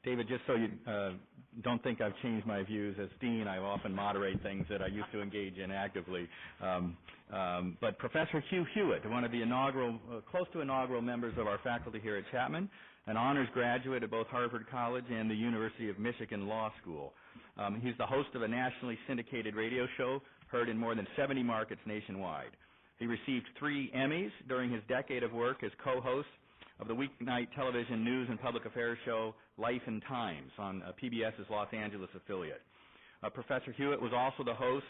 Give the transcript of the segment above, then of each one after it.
David, just so you don't think I've changed my views as dean, I often moderate things that I used to engage in actively. But Professor Hugh Hewitt, one of the close to inaugural members of our faculty here at Chapman, an honors graduate at both Harvard College and the University of Michigan Law School. He's the host of a nationally syndicated radio show heard in more than 70 markets nationwide. He received 3 Emmys during his decade of work as co-host of the weeknight television news and public affairs show Life and Times on PBS's Los Angeles affiliate. Professor Hewitt was also the host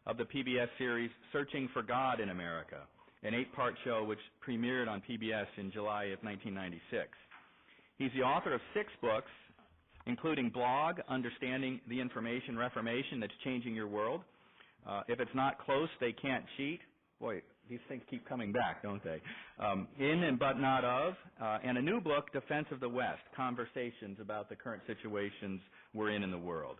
of the PBS series Searching for God in America, an 8-part show which premiered on PBS in July of 1996. He's the author of 6 books, including Blog, Understanding the Information Reformation That's Changing Your World, If It's Not Close, They Can't Cheat. Boy, these things keep coming back, don't they? In and But Not Of, and a new book, Defense of the West, Conversations about the Current Situations We're in the World.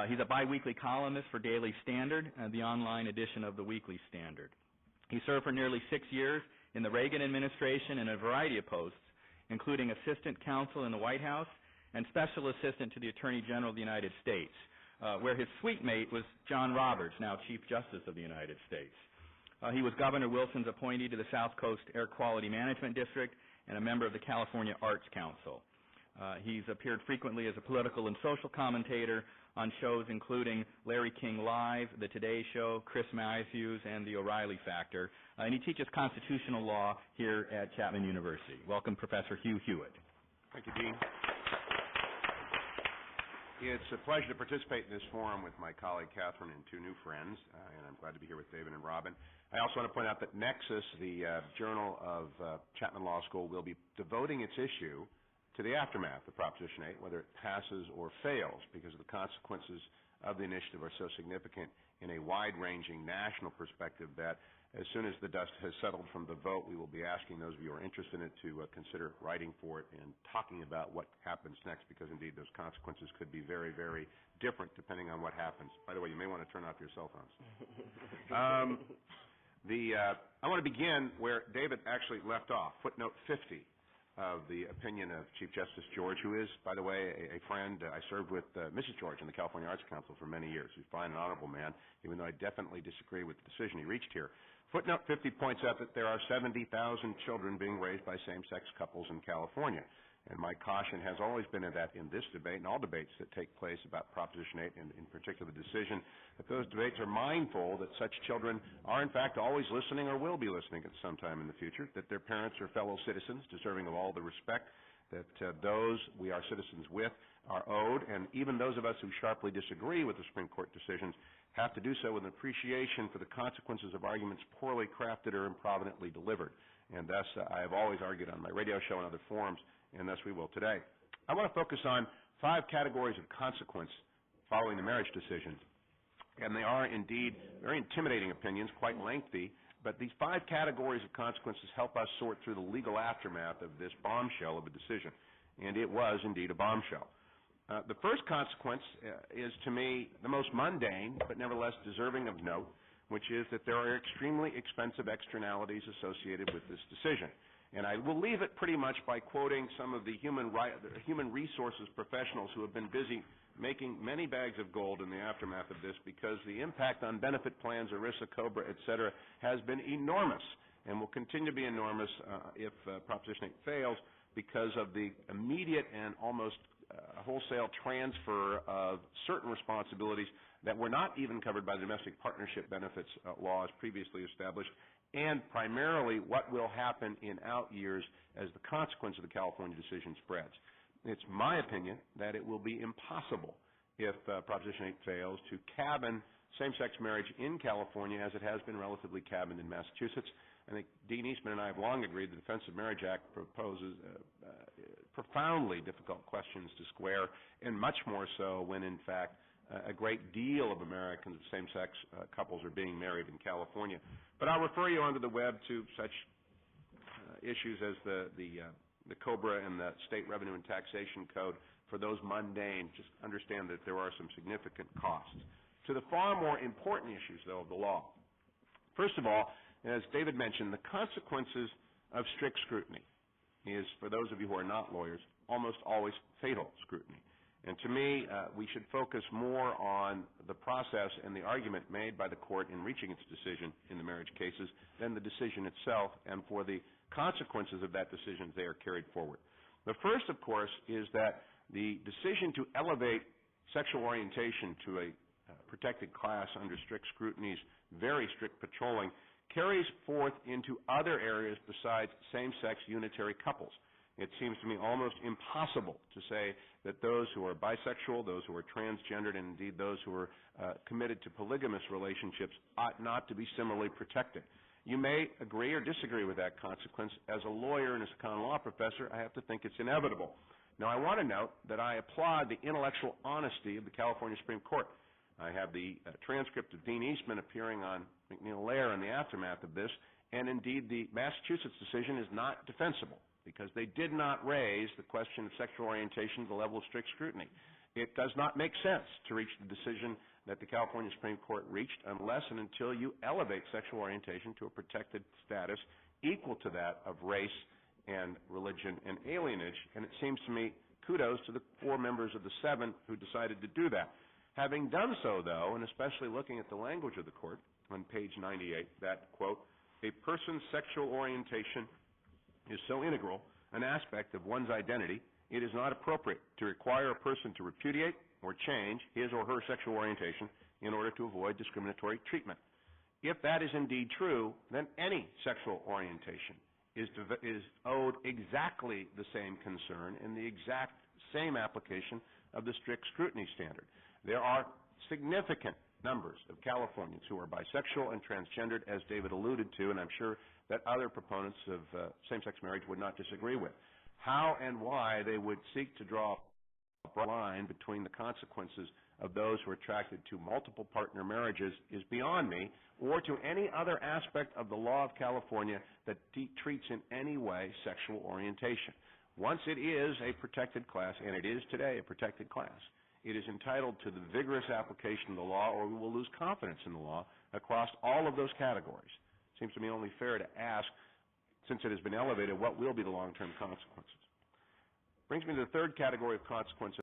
He's a biweekly columnist for Daily Standard, the online edition of the Weekly Standard. He served for nearly 6 years in the Reagan administration in a variety of posts, including assistant counsel in the White House and special assistant to the Attorney General of the United States, where his suite mate was John Roberts, now Chief Justice of the United States. He was Governor Wilson's appointee to the South Coast Air Quality Management District and a member of the California Arts Council. He's appeared frequently as a political and social commentator on shows including Larry King Live, The Today Show, Chris Matthews, and The O'Reilly Factor. And he teaches constitutional law here at Chapman University. Welcome, Professor Hugh Hewitt. Thank you, Dean. It's a pleasure to participate in this forum with my colleague Catherine and 2 new friends, and I'm glad to be here with David and Robin. I also want to point out that Nexus, the journal of Chapman Law School, will be devoting its issue to the aftermath of Proposition 8, whether it passes or fails, because the consequences of the initiative are so significant in a wide-ranging national perspective that as soon as the dust has settled from the vote, we will be asking those of you who are interested in it to consider writing for it and talking about what happens next, because indeed those consequences could be very, very different depending on what happens. By the way, you may want to turn off your cell phones. I want to begin where David actually left off, footnote 50 of the opinion of Chief Justice George, who is, by the way, a friend. I served with Mrs. George in the California Arts Council for many years. He's a fine and honorable man, even though I definitely disagree with the decision he reached here. Footnote 50 points out that there are 70,000 children being raised by same-sex couples in California. And my caution has always been that in this debate and all debates that take place about Proposition 8, and in particular the decision, that those debates are mindful that such children are in fact always listening or will be listening at some time in the future, that their parents are fellow citizens deserving of all the respect that those we are citizens with are owed, and even those of us who sharply disagree with the Supreme Court decisions have to do so with an appreciation for the consequences of arguments poorly crafted or improvidently delivered. And thus, I have always argued on my radio show and other forums, and thus we will today. I want to focus on 5 categories of consequence following the marriage decision. And they are indeed very intimidating opinions, quite lengthy, but these 5 categories of consequences help us sort through the legal aftermath of this bombshell of a decision. And it was indeed a bombshell. The first consequence is, to me, the most mundane, but nevertheless deserving of note, which is that there are extremely expensive externalities associated with this decision. And I will leave it pretty much by quoting some of the human resources professionals who have been busy making many bags of gold in the aftermath of this, because the impact on benefit plans, ERISA, COBRA, et cetera, has been enormous and will continue to be enormous if Proposition 8 fails, because of the immediate and almost wholesale transfer of certain responsibilities that were not even covered by the domestic partnership benefits laws previously established, and primarily what will happen in out years as the consequence of the California decision spreads. It's my opinion that it will be impossible, if Proposition 8 fails, to cabin same-sex marriage in California as it has been relatively cabined in Massachusetts. I think Dean Eastman and I have long agreed the Defense of Marriage Act proposes profoundly difficult questions to square, and much more so when, in fact, a great deal of Americans of same-sex couples are being married in California. But I'll refer you onto the web to such issues as the COBRA and the State Revenue and Taxation Code for those mundane. Just understand that there are some significant costs. To the far more important issues, though, of the law. First of all, as David mentioned, the consequences of strict scrutiny. is, for those of you who are not lawyers, almost always fatal scrutiny. And to me, we should focus more on the process and the argument made by the court in reaching its decision in the marriage cases than the decision itself, and for the consequences of that decision as they are carried forward. The first, of course, is that the decision to elevate sexual orientation to a protected class under strict scrutiny's very strict patrolling carries forth into other areas besides same-sex unitary couples. It seems to me almost impossible to say that those who are bisexual, those who are transgendered, and indeed those who are committed to polygamous relationships ought not to be similarly protected. You may agree or disagree with that consequence. As a lawyer and as a common law professor, I have to think it's inevitable. Now, I want to note that I applaud the intellectual honesty of the California Supreme Court. I have the transcript of Dean Eastman appearing on McNeil-Lehrer in the aftermath of this, and indeed the Massachusetts decision is not defensible, because they did not raise the question of sexual orientation to the level of strict scrutiny. It does not make sense to reach the decision that the California Supreme Court reached unless and until you elevate sexual orientation to a protected status equal to that of race and religion and alienage. And it seems to me, kudos to the 4 members of the 7 who decided to do that. Having done so, though, and especially looking at the language of the court on page 98, that, quote, a person's sexual orientation is so integral an aspect of one's identity, it is not appropriate to require a person to repudiate or change his or her sexual orientation in order to avoid discriminatory treatment. If that is indeed true, then any sexual orientation is owed exactly the same concern and the exact same application of the strict scrutiny standard. There are significant numbers of Californians who are bisexual and transgendered, as David alluded to, and I'm sure that other proponents of same-sex marriage would not disagree with. How and why they would seek to draw a line between the consequences of those who are attracted to multiple partner marriages is beyond me, or to any other aspect of the law of California that treats in any way sexual orientation. Once it is a protected class, and it is today a protected class, it is entitled to the vigorous application of the law, or we will lose confidence in the law across all of those categories. It seems to me only fair to ask, since it has been elevated, what will be the long-term consequences? Brings me to the third category of consequences